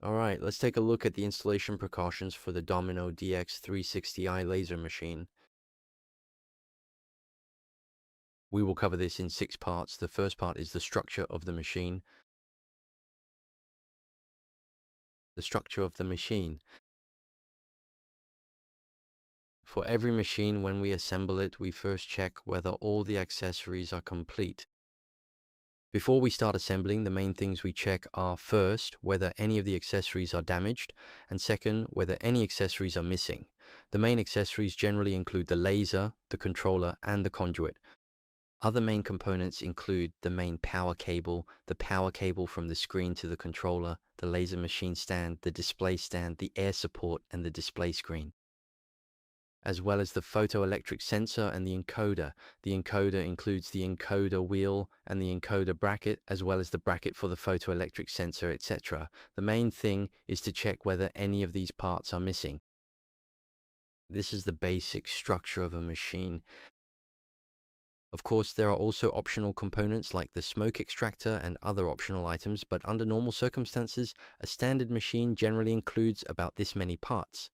All right, let's take a look at the installation precautions for the Domino DX360i laser machine. We will cover this in 6 parts. The first part is the structure of the machine. The structure of the machine. For every machine, when we assemble it, we first check whether all the accessories are complete. Before we start assembling, the main things we check are first, whether any of the accessories are damaged, and second, whether any accessories are missing. The main accessories generally include the laser, the controller, and the conduit. Other main components include the main power cable, the power cable from the screen to the controller, the laser machine stand, the display stand, the air support, and the display screen, as well as the photoelectric sensor and the encoder. The encoder includes the encoder wheel and the encoder bracket, as well as the bracket for the photoelectric sensor, etc. The main thing is to check whether any of these parts are missing. This is the basic structure of a machine. Of course, there are also optional components like the smoke extractor and other optional items, but under normal circumstances, a standard machine generally includes about this many parts.